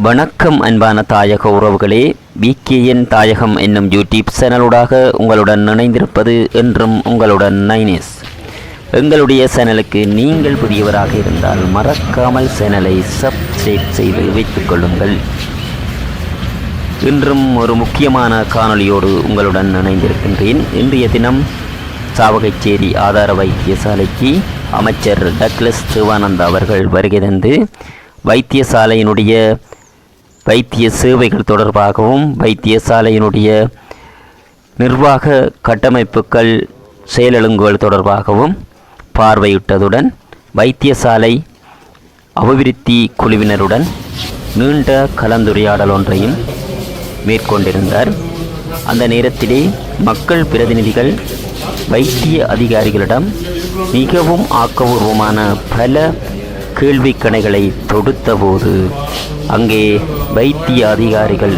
வணக்கம் அன்பான தாயக உறவுகளே, பிகேஎன் தாயகம் என்னும் யூடியூப் சேனலூடாக உங்களுடன் இணைந்திருப்பது என்றும் உங்களுடன் நைனேஸ். எங்களுடைய சேனலுக்கு நீங்கள் புதியவராக இருந்தால் மறக்காமல் சேனலை சப்ஸ்கிரைப் செய்து வைத்துக் கொள்ளுங்கள். இன்றும் ஒரு முக்கியமான காணொளியோடு உங்களுடன் இணைந்திருக்கின்றேன். இன்றைய தினம் சாவகச்சேரி ஆதார வைத்தியசாலைக்கு அமைச்சர் டக்ளஸ் தேவானந்தா அவர்கள் வருகை தந்து வைத்தியசாலையினுடைய வைத்திய சேவைகள் தொடர்பாகவும் வைத்தியசாலையினுடைய நிர்வாக கட்டமைப்புகள் செயலொழுங்குகள் தொடர்பாகவும் பார்வையிட்டதுடன் வைத்தியசாலை அபிவிருத்தி குழுவினருடன் நீண்ட கலந்துரையாடல் ஒன்றையும் மேற்கொண்டிருந்தார். அந்த நேரத்திலே மக்கள் பிரதிநிதிகள் வைத்திய அதிகாரிகளிடம் மிகவும் ஆக்கபூர்வமான பல கேள்விக்கணைகளை தொடுத்தபோது அங்கே வைத்திய அதிகாரிகள்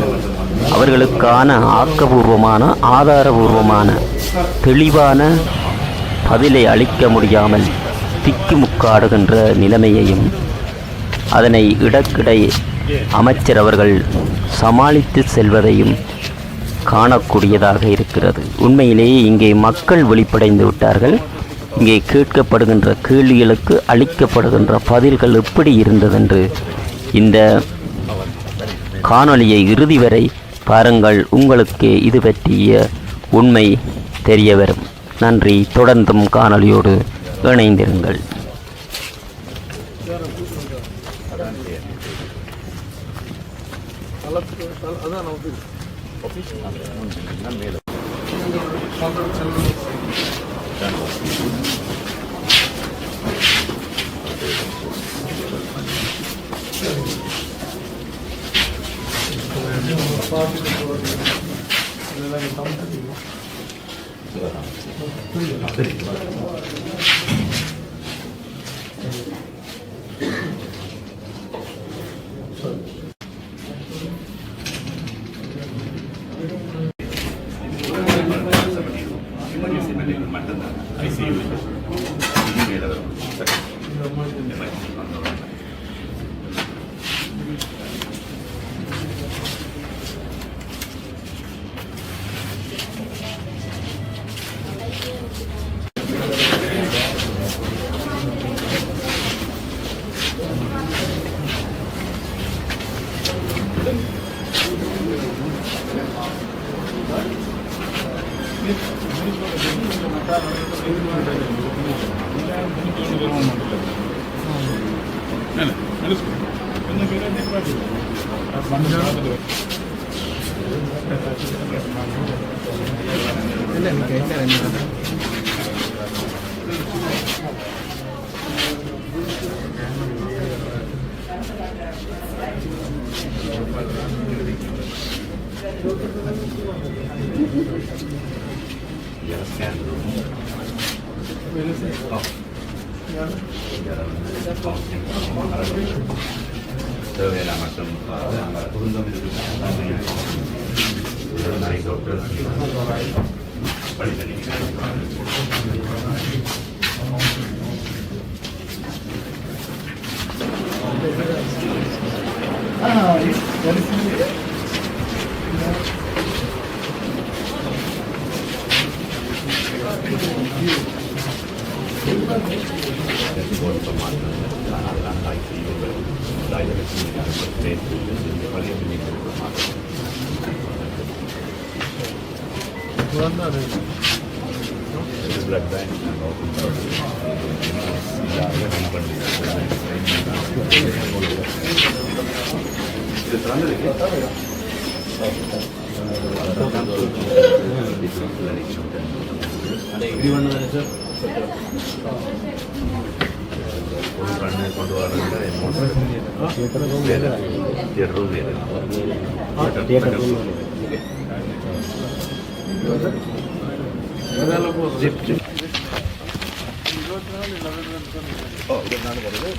அவர்களுக்கான ஆக்கபூர்வமான ஆதாரபூர்வமான தெளிவான பதிலை அளிக்க முடியாமல் திக்குமுக்காடுகின்ற நிலைமையையும் அதனை இடக்கிடை அமைச்சர் அவர்கள் சமாளித்து செல்வதையும் காணக்கூடியதாக இருக்கிறது. உண்மையிலேயே இங்கே மக்கள் வெளிப்படைந்து விட்டார்கள். இங்கே கேட்கப்படுகின்ற கேள்விகளுக்கு அளிக்கப்படுகின்ற பதில்கள் எப்படி இருந்ததென்று இந்த காணொளியை இறுதி வரை பாருங்கள். உங்களுக்கு இது பற்றிய உண்மை தெரிய வரும். நன்றி. தொடர்ந்தும் காணொளியோடு இணைந்திருங்கள்.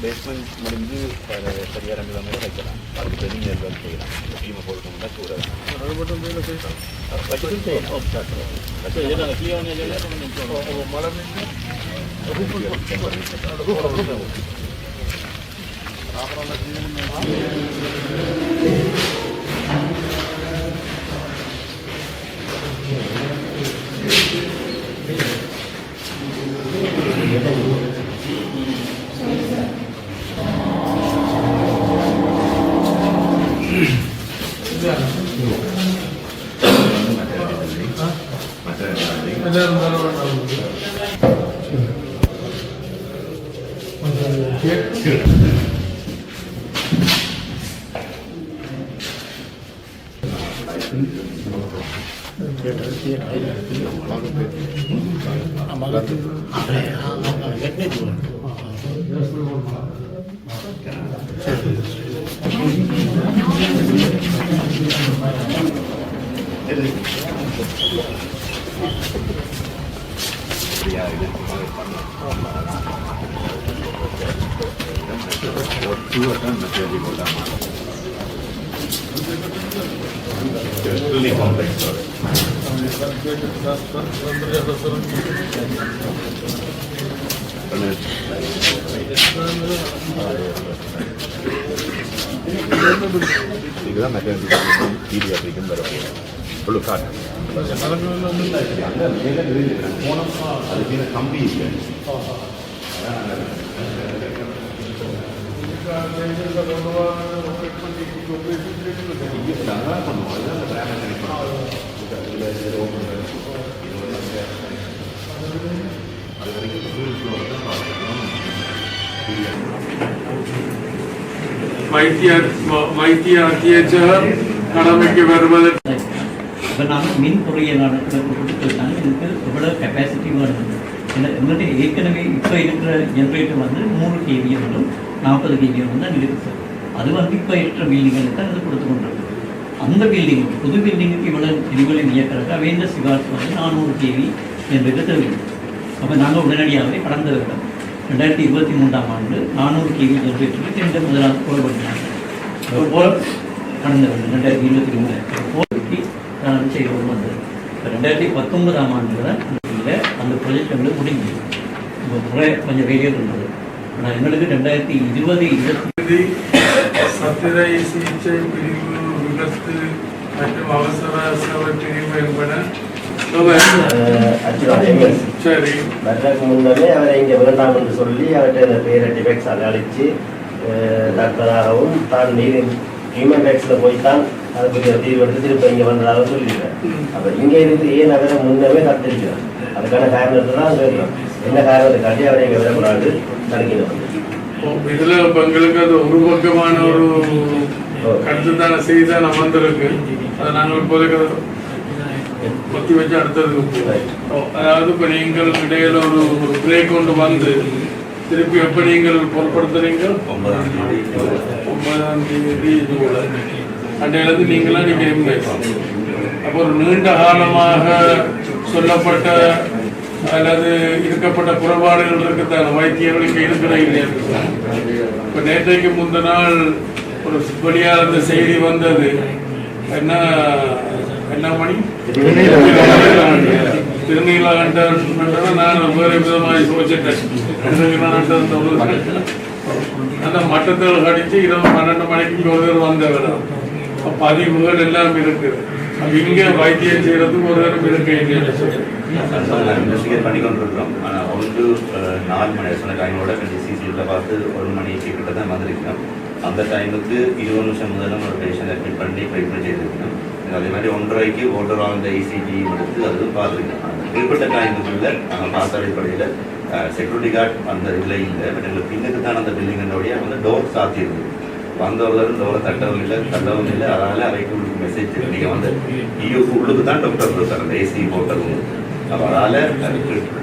பேஸ்மெண்ட் முடிஞ்சு சரியாக 2 கிலோமீட்டர் வைக்கலாம். அதுக்கு பெரிய நெல் செய்யலாம். டீமை போட்டு கூட அது மட்டும் மழை Really complex story. இதுதான் பீடியாட்ரிக்னு வரப்போம் ஃபுல்லு காட்டு அது கீழே கம்பி இல்லை வைத்திய அத்தியட்சகர் கடமைக்கு வருவது இப்போ நாங்கள் மின் பொறியியலான கொடுத்துருக்காங்க இதுக்கு எவ்வளோ கெப்பாசிட்டி வேணும் எங்கள்கிட்ட ஏற்கனவே இப்போ இருக்கிற ஜென்ரேட்டர் வந்து 3 kVA மற்றும் 40 kVA தான் இருக்குது சார். அது வந்து இப்போ இருக்கிற பில்டிங்களுக்கு தான் இது கொடுத்து கொண்டிருக்கு. அந்த பில்டிங்கு புது பில்டிங்குக்கு இவ்வளோ எரிவலையும் இயக்கிறதுக்கு அவைந்த சிபார்சு வந்து 400 kV ஜென்ரேட்டர் தேவை. அப்போ நாங்கள் உடனடியாகவே கடந்த வருடம் 2023ஆம் ஆண்டு 400 kV ஜென்ரேட்டருக்கு டெண்டர் முதலாவது போடப்பட்டாங்க. கடந்த வருடம் 2023 செய்து கொண்டு வந்தது. இப்போ 2019ஆம் ஆண்டு தான் அந்த ப்ரொஜெக்ட் வந்து முடிஞ்சு இப்போ முறை கொஞ்சம் வேலையாக இருந்தது. ஆனால் எங்களுக்கு 2020 சத்திரை சிகிச்சை பிரிவு விபத்து மற்றும் அவசர சேவை பிரிவு என்பன சரி அதற்கு முன்னமே அவரை இங்கே வேண்டாம் என்று சொல்லி அவர்கிட்ட இந்த பேரை டிஃபெக்ட்ஸ் அழிச்சு டாக்டராகவும் தான் நீர் ஹியூமன் ரைட்ஸில் போய்த்தான் அதுக்கு தீர்வு எடுத்து திருப்ப இங்கே வந்ததாக சொல்லியிருக்கேன். அப்போ இங்கே இருந்து ஏன் அவரை முன்னமே கத்திருக்கிறார் அதுக்கான காரணத்தை தான் தெரியும். என்ன காரணத்தை காட்டி அவரை இங்கே விடக்கூடாது தடுக்கணும். இதுல எங்களுக்கு அது ஒரு பக்கமான ஒரு கருத்து தானே செய்தி தான் வந்திருக்கு. அதை நாங்கள் இப்போதைக்கு பற்றி வச்சு அடுத்ததுக்கு போவோம். அதாவது இப்போ நீங்கள் இடையில ஒரு பிரேக் கொண்டு வந்து திருப்பி எப்போ நீங்கள் பொருட்படுத்துறீங்க 9ஆம் தேதி அன்றையிலிருந்து நீங்களாம் நீங்கள் எம்எஸ் அப்போ ஒரு நீண்ட காலமாக சொல்லப்பட்ட அல்லது இருக்கப்பட்ட குறைபாடுகள் இருக்குத்தான வைத்தியர்களுக்கு இருக்கிற இல்லையா. இப்போ நேற்றைக்கு முந்த நாள் ஒரு வெளியாக இருந்த செய்தி வந்தது. என்ன மணி திருநீலகண்டன் நான் வேறு விதமாக யோசிச்சிட்டேன். அந்த மட்டத்தில் கடிச்சு 12 மணிக்கு ஒரு வந்தவர் பதிவுகள் எல்லாம் இருக்குது. இங்கே வைத்தியம் செய்யறதுக்கு ஒரு நேரம் இருக்கு. இன்வெஸ்டிகேட் பண்ணி கொண்டிருக்கிறோம். ஆனால் 4 மணி சொன்ன டைமோட சிசியில் பார்த்து 1 மணிக்கு கிட்ட தான் வந்திருக்கிறோம். அந்த டைமுக்கு 20 நிமிஷம் முதல்ல ஒரு பேஷண்ட் அட்மிட் பண்ணி ட்ரீட்மெண்ட் செய்திருக்கணும். அதே மாதிரி 1:30க்கு ஓட்டர் அந்த இசிஜி எடுத்து அதுவும் பார்த்துருக்கோம். அந்த குறிப்பிட்ட டைமுக்குள்ள நாங்கள் பார்த்த அடிப்படையில் செக்யூரிட்டி கார்டு அந்த இதில் இல்லை. பட் எங்களுக்கு பின்னுக்கு தான் அந்த பில்டிங்கினுடைய வந்து டோர் சாத்தியிருக்குது. வந்தவர்களும் டோரை தட்டவும் இல்லை தள்ளவும் இல்லை. அதனால் அவைக்கு உங்களுக்கு மெசேஜ் நீங்கள் வந்து இயூக்கு உள்ளுக்கு தான் டாக்டர் கொடுத்தார் அந்த ஏசி போட்டதும். அப்போ அதால்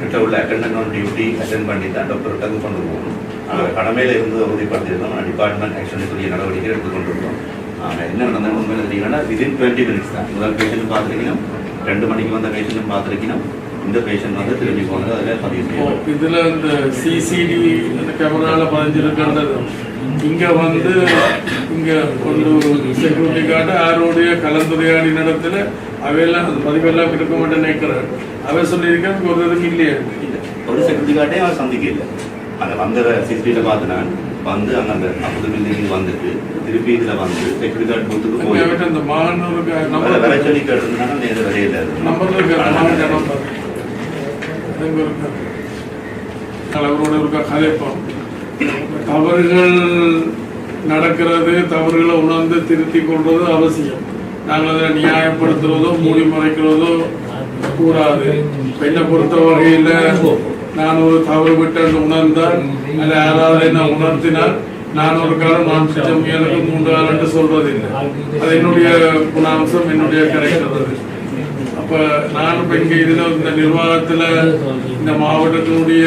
கிட்ட உள்ள அட்டெண்டன்ட் ஆன் டியூட்டி அட்டென்ட் பண்ணி தான் டாக்டர்கிட்ட கொண்டு போகணும். நாங்கள் கடமையில் இருந்து உறுதிப்படுத்தியிருந்தோம். டிபார்ட்மெண்ட் ஆக்ஷனுக்குரிய நடவடிக்கை எடுத்துக்கொண்டிருக்கோம். ஆனால் என்ன நடந்தாலும் உண்மையில் பார்த்தீங்கன்னா விதின் 20 மினிட்ஸ் தான். முதல் பேஷண்ட் பார்த்துருக்கணும், 2 மணிக்கு வந்த பேஷண்ட்டும் பார்த்துருக்கணும். இந்த பேஷண்ட் வந்து திரும்பி போனது அதில் பதிவு செய்யும். இதில் இந்த சிசிடி அந்த கேமராவில் பதிஞ்சிருக்கிறது. இங்கே வந்து இங்கே ஒரு செக்யூரிட்டி கார்டு யாரோடைய கலந்துரையாடி நடத்துல அவையெல்லாம் அந்த பதிவெல்லாம் இருக்க மாட்டேன்னு நினைக்கிறார். அவை சொல்லியிருக்கேன் ஒரு இதுக்கு இல்லையா ஒரு செக்யூரிட்டி கார்டே அவன் சந்திக்க இல்லை. அதை வந்த சிசிடியில் பார்த்து நான் வந்து அங்கே அந்த 50 பில்டிங் வந்துட்டு திருப்பி இதில் வந்து செக்யூரிட்டி கார்டு பூத்துக்கு போய் அந்த மாணவருக்கு வர சொல்லி கேட்டிருந்தாலும் நேரம் வரையில நம்பர் இருக்கு. அவரோட இருக்கா கதைப்போம். தவறுகள் நடக்கிறது, தவறுகளை உணர்ந்து திருத்தி கொள்வது அவசியம். நாங்கள் அதை நியாயப்படுத்துறதோ மூடி மறைக்கிறதோ கூடாது. என்னை பொறுத்த வகையில் நான் ஒரு தவறு விட்டு உணர்ந்தால் அல்ல யாராவது என்ன உணர்த்தினால் நான் ஒரு காலம் நான் செஞ்ச முயலுக்கு 3 காலம் என்று சொல்வதில்லை. அது என்னுடைய குணாம்சம், என்னுடைய கிடைக்கிறது. அப்போ நான் இப்போ இங்கே இதில் இந்த நிர்வாகத்தில் இந்த மாவட்டத்தினுடைய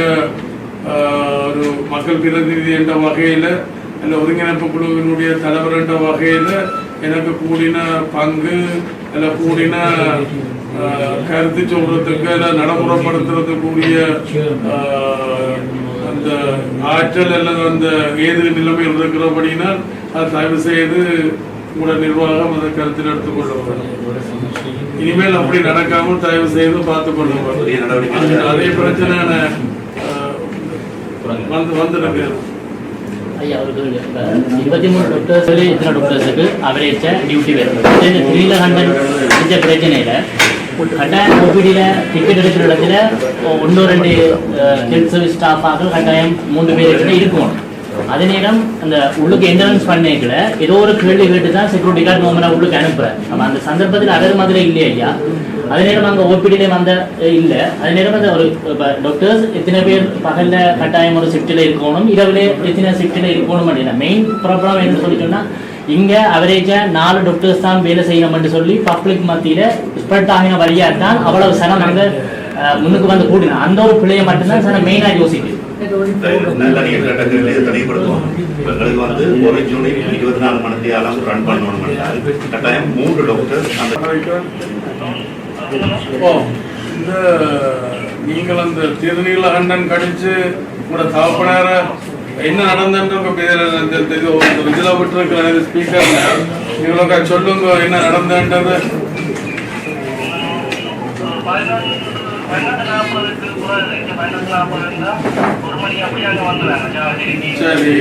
ஒரு மக்கள் பிரதிநிதி என்ற வகையில் இல்லை ஒருங்கிணைப்பு குழுவினுடைய தலைவர் என்ற வகையில் எனக்கு கூடின பங்கு இல்லை கூடின கருத்து சொல்றதுக்கு இல்லை நடைமுறைப்படுத்துறதுக்குரிய அந்த ஆற்றல் அல்லது அந்த ஏது நிலைமையில் இருக்கிறபடினால் அது தயவு செய்து உங்களோட நிர்வாகம் அதை கருத்தில் எடுத்துக்கொள்ள வேண்டும். இனிமேல் அப்படி நடக்காமல் தயவு செய்து பார்த்துக் கொள்ள வேண்டும். அதே பிரச்சனை வந்துருக்கு. ஐயா ஒரு 23 டாக்டர்ஸ் இத்தனை டாக்டர்ஸுக்கு அவரேஜா டியூட்டி வரும். 300 செஞ்ச பிரச்சனையில் கட்டாயம் ஓபிடியில் டிக்கெட் எடுக்கிற இடத்துல 1-2 ஹெல்த் சர்வீஸ் ஸ்டாஃபாக கட்டாயம் 3 பேர் இருக்கும். அதே நேரம் அந்த உள்ளுக்கு என்ட்ரன்ஸ் பண்ணிக்கல ஏதோ ஒரு கேள்வி கேட்டு தான் செக்யூரிட்டி கார்டு நோம்பரை உள்ளுக்கு அனுப்புகிறேன். நம்ம அந்த சந்தர்ப்பத்தில் அதே மாதிரி இல்லையா ஐயா? அதே நேரம் அங்கே ஓபிடியிலே வந்த இல்லை. அதே நேரம் அந்த ஒரு டாக்டர்ஸ் எத்தனை பேர் பகலில் கட்டாயம் ஒரு ஷிஃப்ட்டில் இருக்கணும், இரவில் எத்தனை ஷிஃப்ட்டில் இருக்கணும் அப்படின்னா மெயின் ப்ராப்ளம் என்னன்னு சொல்லி சொன்னால் இங்கே அவரேஜாக 4 டாக்டர்ஸ் தான் வேலை செய்யணும்னு சொல்லி பப்ளிக் மத்தியில் ஸ்ப்ரெட் ஆகின வழியாக தான் அவ்வளவு சனம் அங்கே முன்னுக்கு வந்து கூடினா அந்த ஒரு பிள்ளையை மட்டும்தான் சனம் மெயினாக யோசிக்குது. நல்ல தடைப்படுத்துவோம். எங்களுக்கு வந்து ஒரு யூனிட் 24 மணி நேரம் ரன் பண்ணணும். கட்டாயம் 3 டாக்டர் இந்த நீங்கள் அந்த திருநீலகண்டன் கடிச்சு உங்களோட தகப்பனார என்ன நடந்தன்ற இதில் விட்டுருக்கிற ஸ்பீக்கர்ல நீங்களோட சொல்லுங்க என்ன நடந்தன்றது. சரி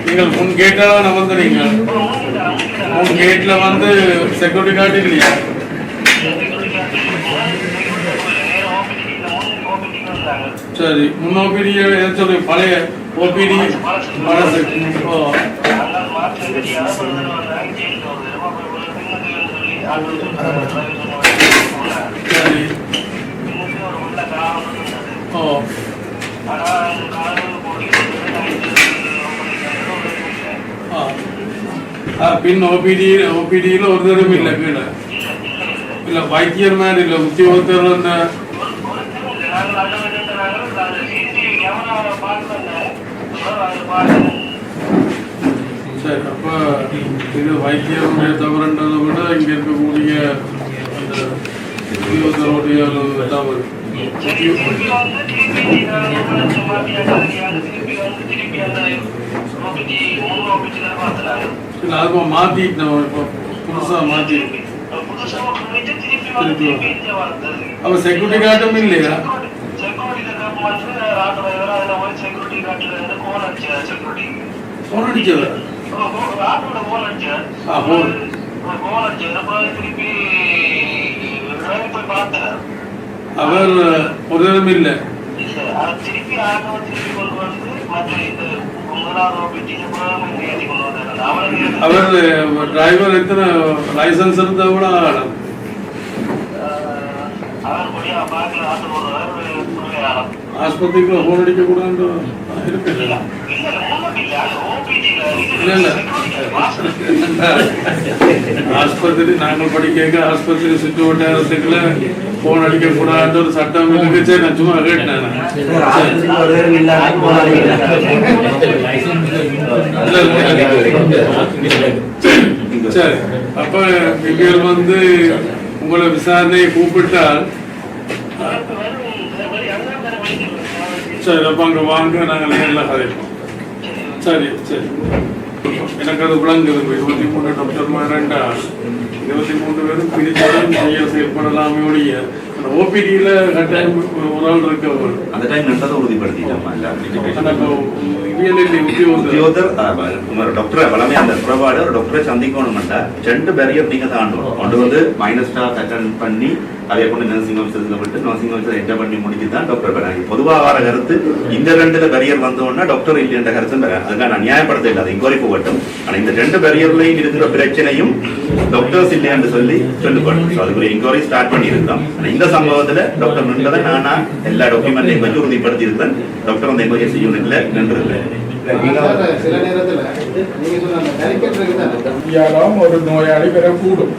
நீங்கள் முன் கேட்டால வந்துறீங்க. முன் கேட்ல வந்து செக்யூரிட்டி கார்டு இல்லையா? சரி முன் ஓபிடி சொல்லி பழைய ஓபிடி பழசு. சரி பின் ஓபிடியில் ஒரு தடவை இல்லை கீழே இல்லை வைத்தியர் மாதிரி இல்லை உத்தியோகத்தர் அந்த சரி. அப்போ இது வைத்தியருடைய தவறுன்றதை விட இங்கே இருக்கக்கூடிய அந்த உத்தியோகத்தருடைய தவறு. அது மாற்றி புதுசா மாற்றி அப்ப செக்யூரிட்டி கார்டும் இல்லையா? போன் அடிச்சது அவர் ஒரு இல்லை. அவர் டிரைவர் எத்தனை லைசன்ஸ் இருந்தா கூட ஆஸ்பத்திரிக்குள்ள போன் அடிக்க கூடாது இருக்கு. ஆஸ்பத்திரி நாங்கள் படிக்க ஆஸ்பத்திரி சுற்று வட்டாரத்துக்குள்ள போன் அடிக்க கூடாது ஒரு சட்டம் இருக்கு. நான் சும்மா கேட்டேன். சரி அப்ப இங்க வந்து உங்களை விசாரணையை கூப்பிட்டால் சரி அப்ப அங்க வாங்க நாங்கள் நேரில் கதைப்போம். சரி சரி எனக்கு அது விளங்குது. 23 டாக்டர் மாறண்டா 23 பேரும் பிரிச்சுடன் செயல்படலாமே ஒழிய ஓபிடியில கட்டாயம் ஒரு ஆள் இருக்க அந்த டைம் நடந்ததை உறுதிப்படுத்திட்டோம். டாக்டரை வளமே அந்த புறப்பாடு ஒரு டாக்டரை சந்திக்கணும்ட்டா 2 பேரையும் நீங்க தாண்டணும். கொண்டு வந்து மைனஸ் ஸ்டாஃப் அட்டெண்ட் பண்ணி அதே போல நர்சிங் ஆஃபீஸர்ஸில் விட்டு நர்சிங் ஆஃபீஸர் என்டர் பண்ணி முடிச்சு தான் டாக்டர் வராங்க. பொதுவாக வர கருத்து இந்த 2 பேரியர் வந்தோன்னா டாக்டர் இல்லைன்ற கருத்து அதுக்காக நான் நியாயப்படுத்த இல்லை, அது இன்கொயரி போகட்டும். ஆனால் இந்த 2 பேரியர்லையும் இருக்கிற பிரச்சனையும் டாக்டர்ஸ் இல்லையான்னு சொல்லி சொல்லப்படும். அதுக்குரிய இன்கொயரி ஸ்டார்ட் பண்ணியிருக்கோம். இந்த சம்பவத்தில் டாக்டர் நின்றதை நானா எல்லா டாக்குமெண்ட்டையும் வச்சு உறுதிப்படுத்தி இருக்கிறேன். டாக்டர் அந்த எமர்ஜென்சி யூனிட்ல நின்றுருக்கேன். சில நேரத்தில் நீங்க சொன்ன ஒரு நோயாளி பெறக்கூடும்.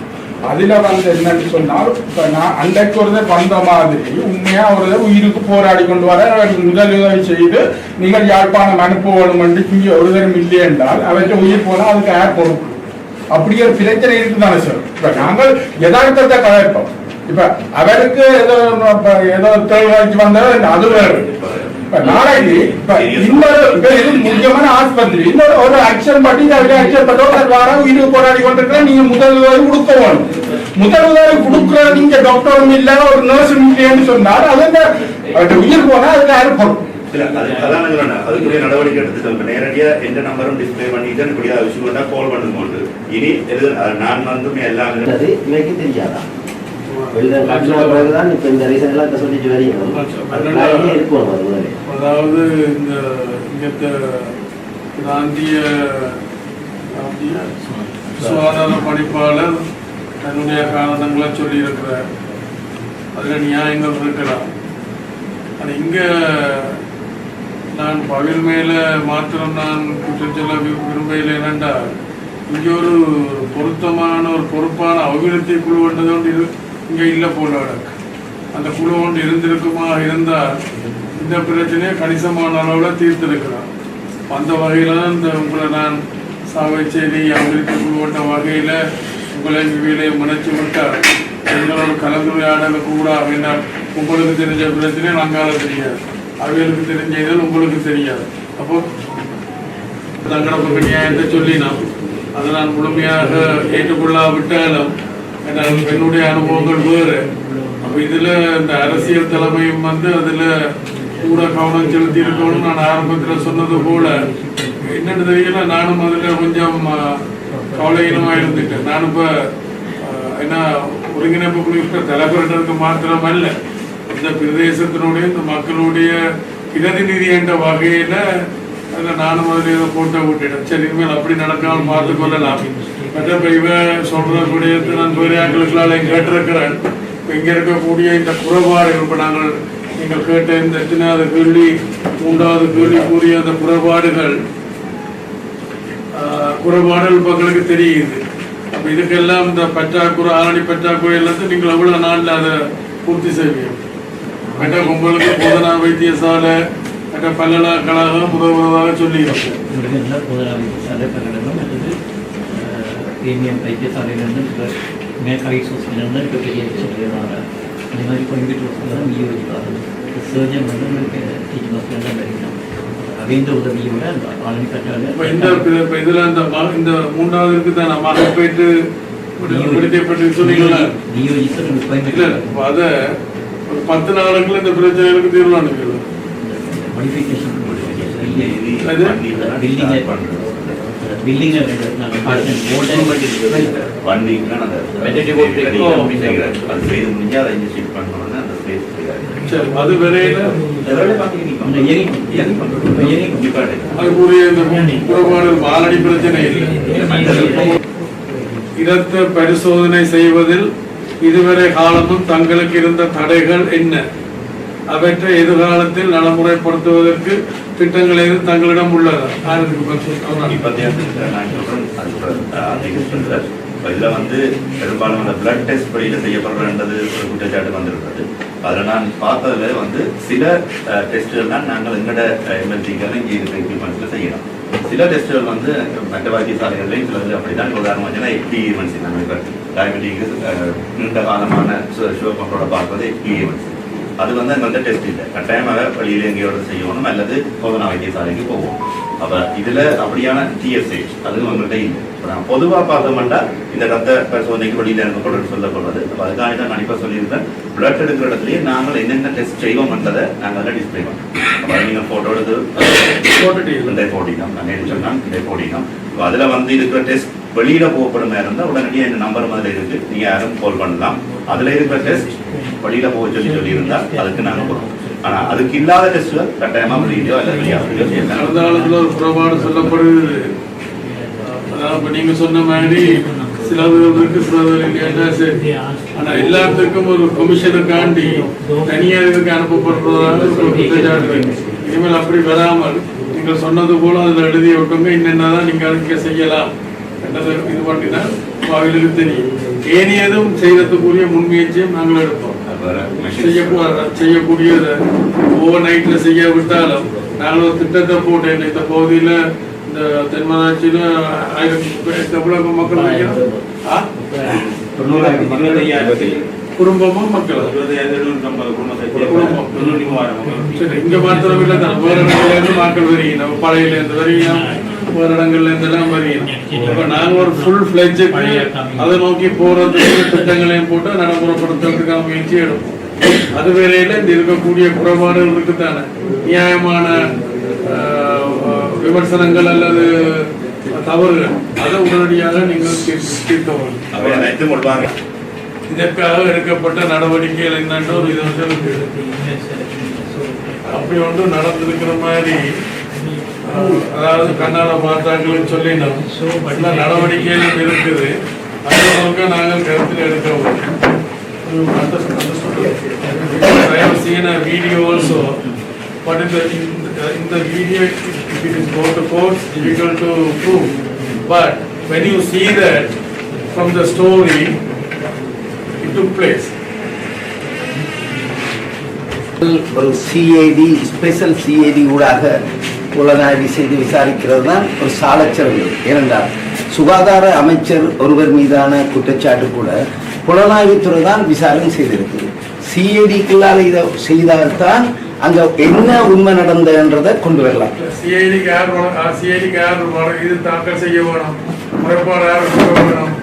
அதுல என்னன்னு சொன்னால் நான் அன்றைக்கு ஒருத்தர் வந்த மாதிரி உண்மையா ஒருத்தர் உயிருக்கு போராடி கொண்டு வர முதலுதவி செய்து நீங்கள் யாழ்ப்பாணம் அனுப்ப வேணும் என்று இங்கே ஒருத்தரும் இல்லை என்றால் அவற்றை உயிர் போனால் அதுக்கு யார் பொறுப்பு? அப்படி ஒரு பிரச்சனை இருக்குதானே சார். இப்ப நாங்கள் யதார்த்தத்தை கலைப்போம். இப்ப அவருக்கு ஏதோ தேவைக்கு வந்தால் அது வேறு. நாளைக்கு முக்கியமான ஆஸ்பத்திரி இன்னொரு ஒரு ஆக்ஷன் பண்ணி ஆக்ஷன் பண்ண உயிருக்கு போராடி கொண்டிருக்கிற நீங்க முதலுதவி கொடுக்க வேணும். முதலுதவி கொடுக்குற நீங்க டாக்டரும் இல்ல ஒரு நர்ஸும் இல்லைன்னு சொன்னால் அது உயிர் போனா அதுக்கு யாரும் பொறுப்பு? அதுக்குரிய நடவடிக்கை எடுத்துட்டு நேரடியா எந்த நம்பரும் டிஸ்பிளே பண்ணிட்டு இப்படியா விஷயம் கால் பண்ணுங்க. இனி நான் வந்து எல்லாம் இவைக்கு தெரியாதா? பிறகுதான் இப்ப இந்த ரீசன் எல்லாம் சொல்லிட்டு வரீங்க. அதாவது இந்த பிராந்திய சுகாதார பணிப்பாளர் தன்னுடைய காரணங்களை சொல்லி இருக்கிறார். அதுல நியாயங்கள் இருக்கலாம். இங்க நான் பகல் மேல மாத்திரம் நான் குற்றம் சொல்ல விரும்பல. என்னென்றால் இங்க ஒரு பொருத்தமான ஒரு பொறுப்பான அபிவிருத்தி குழு ஒன்று இங்க இல்லை போல. அந்த குழு ஒன்று இருந்திருக்குமா இருந்தால் இந்த பிரச்சனையை கணிசமான அளவில் தீர்த்திருக்கிறார். அந்த வகையில் தான் இந்த உங்களை நான் சாவைச்சேரி அபிவிருத்தி குழு கொண்ட வகையில் உங்களை வேலையை முனைச்சு விட்டால் எங்களோட கலந்துரையாடல கூட அப்படின்னா உங்களுக்கு தெரிஞ்ச பிரச்சனை நாங்கால தெரியாது, அவைகளுக்கு தெரிஞ்சது உங்களுக்கு தெரியாது. அப்போ தங்கடப்பட்ட நியாயத்தை சொல்லினோம். அதை நான் முழுமையாக ஏற்றுக்கொள்ளாவிட்டாலும் என்னுடைய அனுபவங்கள் வேறு. அப்போ இதில் இந்த அரசியல் தலைமையும் அதில் கூட கவனம் செலுத்தி இருக்கணும். நான் ஆரம்பத்தில் சொன்னது போல என்னென்னு தெரியல, நானும் அதில் கொஞ்சம் கவலையினமாக இருந்துட்டேன். நான் இப்போ என்ன ஒருங்கிணைப்பு குழு தலைவர்களுக்கு மாத்திரம் அல்ல, இந்த பிரதேசத்தினுடைய இந்த மக்களுடைய பிரதிநிதி என்ற வகையில் அதில் நானும் அதில் ஏதோ போட்டோ விட்டுட்டேன். சரி, இனிமேல் அப்படி நடக்காமல் பார்த்து கொள்ளலாம். மற்ற இப்போ இவன் சொல்றக்கூடிய நான் பெரியாக்களுக்கெல்லாம் கேட்டிருக்கிறேன். இப்போ இங்கே இருக்கக்கூடிய இந்த குறைபாடுகள், இப்போ நீங்கள் கேட்ட இந்த எத்தனாவது கேள்வி 3வது கேள்வி கூறிய அந்த குறைபாடுகள் இப்போ எங்களுக்கு தெரியுது. அப்போ இதுக்கெல்லாம் இந்த பற்றாக்குறை ஆரணி பற்றாக்குறை எல்லாத்தையும் நீங்கள் எவ்வளோ நாளில் அதை பூர்த்தி செய்வீங்க? மற்ற உங்களுக்கு போதனா வைத்தியசாலை மற்ற பல்கலைக்கழகம் முதல்வதாக சொல்லியிருக்கோம். பிரீமியம் வைத்தியசாலையிலேருந்து மேக்காய்ஸ் ஹாஸ்பிட்டல்லேருந்து இப்போ பெரிய சொல்லிடுறாங்க. அதே மாதிரி கோயம்புத்தூர் ஹாஸ்பிட்டல் தான் வியோஜிக்காது சர்ஜன் டீச்சிங் ஹாஸ்பிட்டல் தான் கிடைக்கும். அவேந்த உதவியோட அந்த ஆளுநர் கட்டால இப்போ இதில் இந்த 3வது தான் நம்ம அதை போயிட்டு சொன்னீங்களா இல்லை, அதை ஒரு 10 நாளுக்குள்ள இந்த பிரச்சனைகளுக்கு தீர்வு அனுப்பிடுவோம். மாடிஃபிகேஷன் பில்டிங் அது வரையில அதுக்குரிய இந்த குறைபாடு ஆலடி பிரச்சனை இல்லை. இரத்த பரிசோதனை செய்வதில் இதுவரை காலமும் தங்களுக்கு இருந்த தடைகள் என்ன, அவற்றை எதிர்காலத்தில் நடைமுறைப்படுத்துவதற்கு திட்டங்கள் எதுவும் தங்களிடம் உள்ளதா? இதில் பெரும்பாலும் அந்த பிளட் டெஸ்ட் படியில் செய்யப்படுறது ஒரு குற்றச்சாட்டு வந்திருக்கிறது. அதில் நான் பார்த்ததில் சில டெஸ்ட்டுகள் தான் நாங்கள் எங்களோட எம்எல்சிக்காக இங்கே இருக்கிற எக்யூப்மெண்ட்ஸில் செய்யலாம். சில டெஸ்ட்டுகள் மற்ற வைத்தியசாலைகளையும் சில அப்படிதான். உதாரணமாக எஃப்டிஎம்என்சி நாங்கள் இப்போ டயபெட்டிக்கு நீண்ட காலமான ஷுகர் பார்ப்பது எஃப்டிஎம்என்சி. அது எங்கள்கிட்ட டெஸ்ட் இல்லை. கட்டாயமாக வழியில் எங்கேயோட செய்யணும் அல்லது போதனா வைத்தியசாலைக்கு போவோம். அப்போ இதில் அப்படியான டிஎஸ்ஹெச் அதுவும் எங்கள்கிட்ட இல்லை. இப்போ நான் பொதுவாக பார்த்தோம்னா இந்த ரத்த பரிசோதனைக்கு வழியில் எனக்கு சொல்லப்படுறது. அப்போ அதுக்காக தான் கண்டிப்பாக சொல்லியிருக்கேன். பிளட் எடுக்கிற இடத்துலையே நாங்கள் என்னென்ன டெஸ்ட் செய்வோம்ன்றதை நாங்கள் அதில் டிஸ்பிளே பண்ணோம். அப்போ நீங்கள் ஃபோட்டோ எடுத்து போட்டினோம், நாங்கள் சொன்னால் இதை போட்டினோம். அதில் இருக்கிற டெஸ்ட் வெளியில போகப்படுமா இருந்தால் உடனடியாக இந்த நம்பர் மாதிரி இருக்கு, நீங்க யாரும் கால் பண்ணலாம். அதுல இருக்கிற டெஸ்ட் வெளியில போக சொல்லி இருந்தால் அதுக்கு நாங்கள் போகிறோம். ஆனா அதுக்கு இல்லாத டெஸ்ட்கள் கட்டாயமா வெளியிலோ அல்லது வெளியாகலையோ செய்யலாம். அந்த காலத்துல ஒரு புறப்பாடு சொல்லப்படுது. அதாவது இப்ப நீங்க சொன்ன மாதிரி சிலவர்களுக்கு இல்லையா சரி, ஆனா எல்லாத்துக்கும் ஒரு கமிஷனுக்காண்டி தனியாருக்கு அனுப்பப்படுறதாக ஒரு குற்றச்சாட்டு. இனிமேல் அப்படி வராமல் நீங்கள் சொன்னது போல அதில் எழுதி விட்டோங்க என்னென்னதான் நீங்க அதுக்கு செய்யலாம் என்றது இது பண்ணினா அவர்களுக்கு தெரியும். ஏனியதும் செய்யறதுக்குரிய முன்முயற்சியும் நாங்கள் எடுப்போம். செய்யக்கூடியது ஓவர் நைட்ல செய்ய விட்டாலும் நாங்கள் ஒரு திட்டத்தை போட்டேன். இந்த பகுதியில இந்த தென்மராட்சியில 1000 மக்கள் குடும்பமும் மக்கள் சரி, இங்க மாத்திரம் இல்லை தான், வேற இடங்கள்ல இருந்து மக்கள் வருகிறோம், பழையில இருந்து வருகிறோம், வேற இடங்கள்ல இருந்து எல்லாம் வருகிறோம். இப்ப நாங்க ஒரு ஃபுல் ஃபிளெட்ஜுக்கு அதை நோக்கி போறதுக்கு திட்டங்களையும் போட்டு நடைமுறைப்படுத்துறதுக்கான முயற்சி எடுப்போம். அது வேலையில இந்த இருக்கக்கூடிய குறைபாடுகள் இருக்குத்தானே, நியாயமான விமர்சனங்கள் அல்லது தவறுகள் அதை உடனடியாக நீங்கள் தீர்க்க. இதற்காக எடுக்கப்பட்ட நடவடிக்கைகள் என்னன்னு ஒரு இது அப்படி ஒன்றும் நடந்திருக்கிற மாதிரி, அதாவது கண்ணாட பார்த்தாங்கன்னு சொல்லினோம் எல்லா நடவடிக்கைகளும் இருக்குது. அதற்கு நாங்கள் கருத்தில் எடுக்கிறோம். I have seen a video also, but in the video if it is go to court, difficult to prove. But when you see that from the story, it took place. ஒரு சிஐடி ஸ்பெஷல் சிஐடி ஊடாக புலனாய்வு செய்து விசாரிக்கிறது தான் ஒரு சாலச்சிறந்தது. ஏனென்றால் சுகாதார அமைச்சர் ஒருவர் மீதான குற்றச்சாட்டு கூட புலனாய்வுத்துறை தான் விசாரணை செய்திருக்கு. சிஐடிக்குள்ளால் இதை செய்தால்தான் அங்க என்ன உண்மை நடந்ததுன்றதை கொண்டு வரலாம். சிஐடிக்கு யார் இது தாக்கல் செய்ய வேணும், முறைப்பாடு யார் கொடுக்க வேணும்,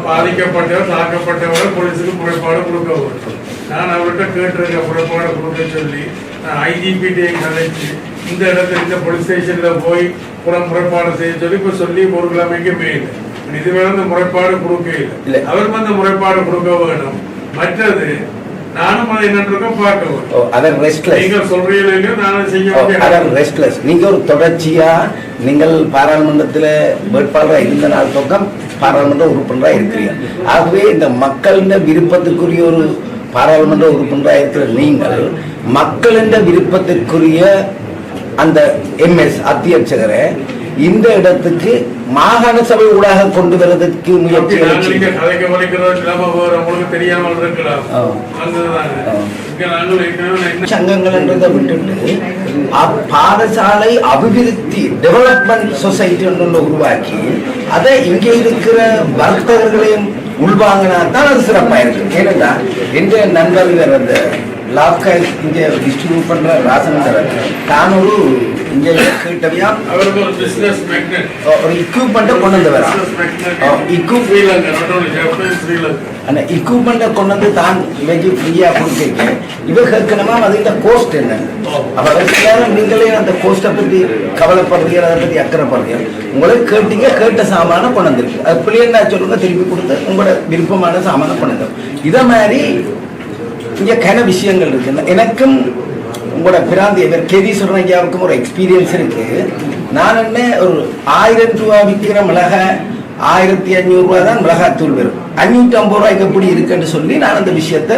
பாதிக்கப்பட்டவர் தாக்கப்பட்டவர் போலீஸுக்கு முறைப்பாடு கொடுக்க வேணும். நான் அவர்கிட்ட கேட்டிருக்கேன் முறைப்பாடு கொடுக்க சொல்லி, நான் ஐஜிபிடியை கலைச்சு இந்த இடத்துல இந்த போலீஸ் ஸ்டேஷன்ல போய் முறைப்பாடு செய்ய சொல்லி இப்ப சொல்லி ஒரு கிழமைக்கு மேல இதுவே அந்த முறைப்பாடு கொடுக்க இல்லை. அவருக்கு அந்த முறைப்பாடு கொடுக்க வேணும். மற்றது நானும் அதை என்னன்றத பார்க்க வேணும். நீங்க சொல்றீங்க நானும் செய்ய. நீங்க ஒரு தொடர்ச்சியா நீங்கள் பாராளுமன்றத்தில் வேட்பாளராக இருந்த நாள் பக்கம் பாராளுமன்ற உறுப்பினராக இருக்கிறீங்க. ஆகவே இந்த மக்களின் விருப்பத்துக்குரிய ஒரு பாராளுமன்ற உறுப்பினராக இருக்கிற நீங்கள் மக்களின் விருப்பத்திற்குரிய அந்த எம்எஸ் அத்தியட்சகரை இந்த இடத்துக்கு மாகாண சபை ஊடாக கொண்டு வருவதற்கு முயற்சி சங்கங்கள் என்றதை விட்டுட்டு பாடசாலை அபிவிருத்தி டெவலப்மெண்ட் சொசைட்டி ஒன்று உருவாக்கி அதை இங்கே இருக்கிற வர்த்தகர்களையும் உள்வாங்கினா தான் அது சிறப்பாக இருக்கு. ஏனென்றா என்ற நண்பர்கள் அந்த லாப்காய் இங்கே டிஸ்ட்ரிபியூட் பண்ற ராசன் தான் ஒரு இங்கே கேட்டவையா ஒரு இக்யூப்மெண்ட்டை கொண்டு வந்து வரா. அந்த இக்யூப்மெண்ட்டை கொண்டு வந்து தான் இவைக்கு ஃப்ரீயா கொடுக்க இவ கேட்கணுமா அதுக்கிட்ட கோஸ்ட் என்ன. அப்ப அதற்கு நீங்களே அந்த கோஸ்ட்டை பற்றி கவலைப்படுறீங்க, அதை பற்றி அக்கறைப்படுறீங்க. உங்களே கேட்டீங்க, கேட்ட சாமான கொண்டு வந்துருக்கு. அது பிள்ளைன்னா சொல்லுங்க, திருப்பி கொடுத்து உங்களோட விருப்பமான சாமான கொண்டு வந்து. இதை மாதிரி இங்கே கன விஷயங்கள் இருக்கு. எனக்கும் உங்களோட பிராந்திய கேதீஸ்வரன் ஐயாவுக்கும் ஒரு எக்ஸ்பீரியன்ஸ் இருக்கு. நான் என்ன ஒரு 1000 ரூபா விற்கிற மிளகாய் 1500 ரூபா தான் மிளகாத்தூள் வரும், 550 ரூபாய்க்கு எப்படி இருக்குன்னு சொல்லி நான் அந்த விஷயத்த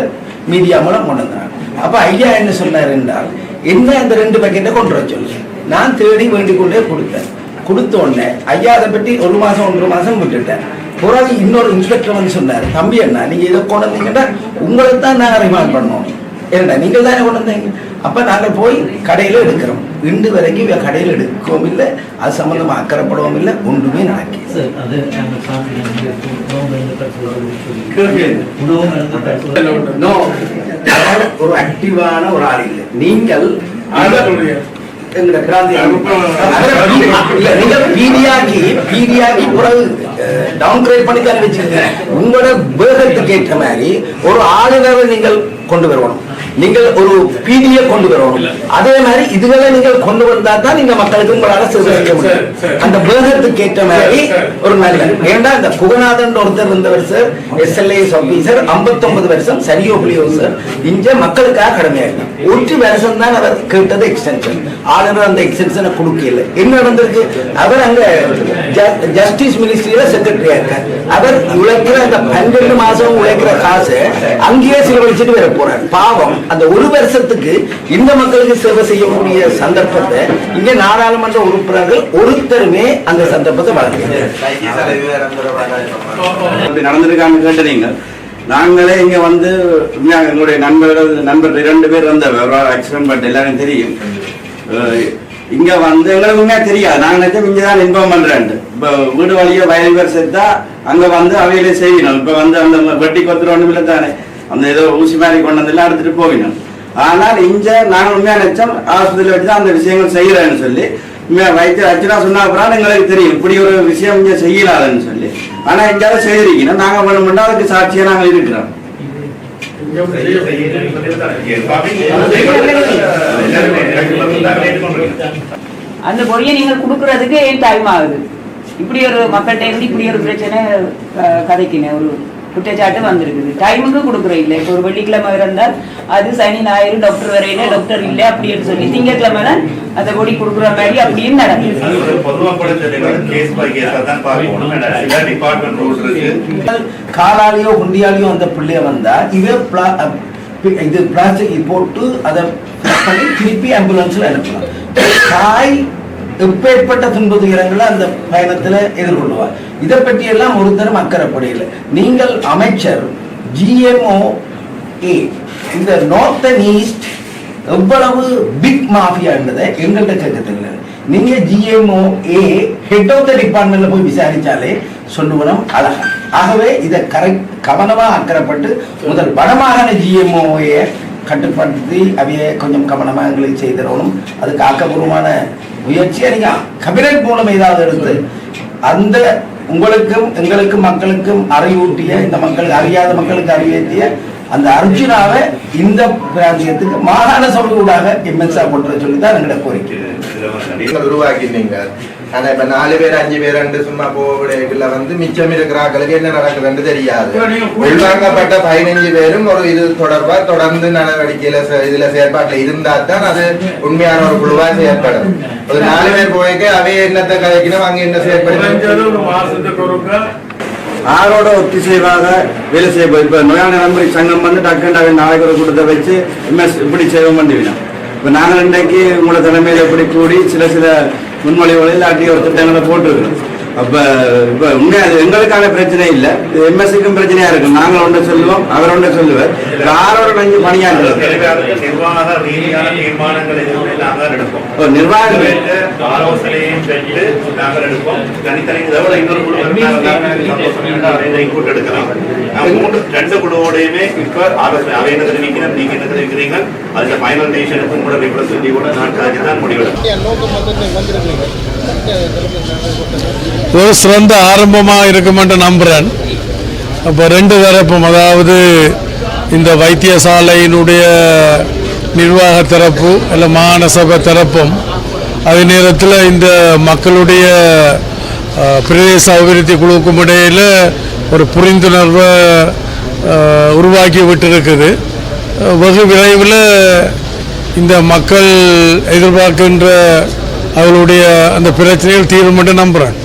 மீடியா மூலம் கொண்டு வந்தேன். அப்ப ஐயா என்ன சொன்னார் என்றால், என்ன அந்த 2 பேக்கெட்டை கொண்டு வர சொல்லி நான் தேடி வேண்டிக் கொண்டே கொடுத்தேன். கொடுத்த உடனே ஐயா அதை பற்றி 1 மாசம் 1.5 மாசம் விட்டுட்டேன். பிறகு இன்னொரு இன்ஸ்பெக்டர் வந்து சொன்னார், தம்பி அண்ணா நீங்க இதை கொண்டு வந்தீங்கன்னா உங்களுக்கு தான் நாங்கள் ரிமாண்ட் பண்ணோம், ஏன்னா நீங்கள் தானே கொண்டு வந்தீங்க. அப்ப நாங்கள் போய் கடையில எடுக்கிறோம். இன்று வரைக்கும் கடையில் எடுக்கவும் இல்லை, அது சம்பந்தமா அக்கறைப்படவும் இல்லை, ஒன்றுமே நடக்கி. ஒரு ஆக்டிவான ஒரு ஆள் இல்லை. நீங்கள் உங்களோட வேகத்துக்கு ஏற்ற மாதிரி ஒரு ஆளுநரை நீங்கள் கொண்டு வரணும். நீங்கள் ஒரு பீடியை கொண்டு வரணும். அதே மாதிரி இதுகளை நீங்கள் கொண்டு வந்தா தான் நீங்க மக்களுக்கு உங்களால சேவை செய்ய முடியும். அந்த வேகத்துக்கு ஏற்ற மாதிரி ஒரு நல்ல ஏன்னா இந்த புகநாதன் ஒருத்தர் இருந்தவர் சார் SLAS ஆபீசர் 59 வருஷம் சரியோ புலியோ சார் இங்க மக்களுக்காக கடமையா இருந்தார். ஒரு வருஷம் தான் அவர் கேட்டது எக்ஸ்டென்ஷன். ஆளுநர் அந்த எக்ஸ்டென்ஷனை கொடுக்கல. என்ன நடந்திருக்கு? அவர் அங்க ஜஸ்டிஸ் மினிஸ்ட்ரியில செக்ரட்டரியா இருக்கார். அவர் உழைக்கிற அந்த 12 மாசம் உழைக்கிற காசு அங்கேயே செலவழிச்சுட்டு வர போறார். பாவம் அந்த ஒரு வருஷத்துக்கு இந்த மக்களுக்கு சேவை செய்யக்கூடிய சந்தர்ப்பத்தை இங்க நாடாளுமன்ற உறுப்பினர்கள் ஒருத்தருமே அந்த சந்தர்ப்பத்தை வழங்குகிறார். நடந்திருக்கான்னு கேட்டீங்க. நாங்களே இங்க வந்து எங்களுடைய நண்பர் 2 பேர் வந்தவர் ஆக்சிடென்ட் பட் எல்லாரும் தெரியும். இங்க வந்து எங்களுக்கு உண்மையா தெரியாது. நாங்க நினைச்சோம் இங்கதான் இன்ஃபார்ம் பண்றேன். இப்ப வீடு வழியா வயல்வர் சேர்த்தா அங்க வந்து அவையிலே செய்யணும். இப்ப வந்து அந்த வெட்டி கொத்துற ஒண்ணும் இல்லை தானே, அந்த ஏதோ ஊசி மாதிரி கொண்டு வந்து எல்லாம் எடுத்துட்டு போகணும். ஆனால் இங்க நாங்க உண்மையா நினைச்சோம் ஆஸ்பத்திரியில வச்சுதான் அந்த விஷயங்கள் செய்யறேன்னு சொல்லி உண்மையா வைத்தியர் அச்சுனா சொன்னா அப்புறம் எங்களுக்கு தெரியும் இப்படி ஒரு விஷயம் இங்க செய்யலாதுன்னு சொல்லி. ஆனா இங்கால செய்திருக்கீங்கன்னா நாங்க பண்ண அதுக்கு சாட்சியா நாங்க இருக்கிறோம். அந்த பொடியை நீங்கள் கொடுக்கறதுக்கு ஏன் டைம் ஆகுது? இப்படி ஒரு மக்கள்கிட்ட இருந்து இப்படி ஒரு பிரச்சனை கதைக்கின ஒரு குற்றச்சாட்டு வந்திருக்குது. டைமுக்கு கொடுக்குற இல்லை. இப்போ ஒரு வெள்ளிக்கிழமை இருந்தால் அது சனி ஞாயிறு டாக்டர் வரையில டாக்டர் இல்லை அப்படின்னு சொல்லி திங்கட்கிழமை தான் அந்த பொடி கொடுக்குற மாதிரி அப்படின்னு நடக்குது. காலாலேயோ குண்டியாலேயோ அந்த பிள்ளைய வந்தா இது பிளாஸ்டிக் போட்டு அதை பண்ணி திருப்பி ஆம்புலன்ஸ்ல அனுப்பலாம். தாய் எப்பேற்பட்ட துன்ப துயரங்களை அந்த பயணத்துல எதிர்கொள்வார். இதை பற்றி எல்லாம் ஒருத்தரும் அக்கறைப்படையில. நீங்கள் அமைச்சர் GMOA இந்த நார்த் அண்ட் ஈஸ்ட் எவ்வளவு பிக் மாஃபியா இருந்ததை எங்கள்கிட்ட கேட்க தெரியாது. நீங்க GMOA ஹெட் ஆஃப் த டிபார்ட்மெண்ட்ல போய் விசாரிச்சாலே சொல்லுவனும் அழகா. ஆகவே இதை கவனமா அக்கறைப்பட்டு முதல் வடமாகாண GMOA கட்டுப்படுத்தி அவைய கொஞ்சம் கவனமா எங்களுக்கு செய்திடணும். அதுக்கு ஆக்கப்பூர்வமான முயற்சியை நீங்க கேபினட் மூலம் ஏதாவது எடுத்து அந்த உங்களுக்கும் எங்களுக்கும் மக்களுக்கும் அறிவூட்டிய இந்த மக்களுக்கு அறியாத மக்களுக்கு அறிவேற்றிய அந்த அர்ஜுனாவை இந்த பிராந்தியத்துக்கு மாகாண சபை ஊடாக MSA போட்டு சொல்லிதான் எங்களோட கோரிக்கை உருவாக்கினீங்க. ஆனா இப்ப 4 பேர் 5 பேர் சும்மா போவிடைக்குள்ள வந்து மிச்சம் இருக்கிறாங்களுக்கு என்ன நடக்குதுன்னு தெரியாது. உள்வாங்கப்பட்ட 15 பேரும் ஒரு இது தொடர்பா தொடர்ந்து நடவடிக்கையில இதுல செயற்பாட்டுல இருந்தா தான் அது உண்மையான ஒரு குழுவா செயற்படும். ஒரு 4 பேர் போய்க்கு அவைய என்னத்தை கதைக்கணும் அங்க என்ன செயற்படுத்த ஆரோட ஒத்திசைவாக வேலை செய்ய இப்ப நோயான நண்பரி சங்கம் வந்து டக்குண்டாக நாளைக்கு ஒரு கூட்டத்தை வச்சு இப்படி செய்வோம் பண்ணிவிடும். இப்ப நாங்கள் இன்றைக்கு உங்களோட தலைமையில எப்படி கூடி சில முன்மொழிகளில் இல்லாட்டி ஒரு திட்டங்களை போட்டுருக்கோம். அப்ப இப்ப உண்மை அது எங்களுக்கான பிரச்சனை இல்லை, MSக்கும் பிரச்சனையா இருக்கும். நாங்கள் ஒன்றை சொல்லுவோம், அவர் ஒன்றை சொல்லுவார். ஆரோட நஞ்சு பணியாற்றுறோம். நிர்வாக ரீதியான தீர்மானங்கள் எதுவுமே நாங்கள் எடுப்போம். நிர்வாகங்கள் ஆலோசனையும் பெற்று நாங்கள் எடுப்போம். தனித்தனி இன்னொரு குழு இன்புட் எடுக்கலாம். 2 குழுவோடையுமே இப்ப ஆலோசனை அவை என்ன தெரிவிக்கிறோம், நீங்க என்ன தெரிவிக்கிறீங்க, அதுல ஃபைனல் டிசிஷனுக்கும் கூட ரிப்ரஸ் சொல்லி கூட நான் தான் முடிவெடுப்போம். ஒரு சிறந்த ஆரம்பமாக இருக்கும் என்று நம்புகிறேன். அப்போ 2 தரப்பும், அதாவது இந்த வைத்தியசாலையினுடைய நிர்வாக தரப்பு இல்லை மாகாண சபை தரப்பும், அதே நேரத்தில் இந்த மக்களுடைய பிரதேச அபிவிருத்தி குழுவுக்கும் இடையில் ஒரு புரிந்துணர்வை உருவாக்கி விட்டிருக்குது. வெகு விரைவில் இந்த மக்கள் எதிர்பார்க்கின்ற அவர்களுடைய அந்த பிரச்சனைகள் தீரும் என்று நம்புகிறேன்.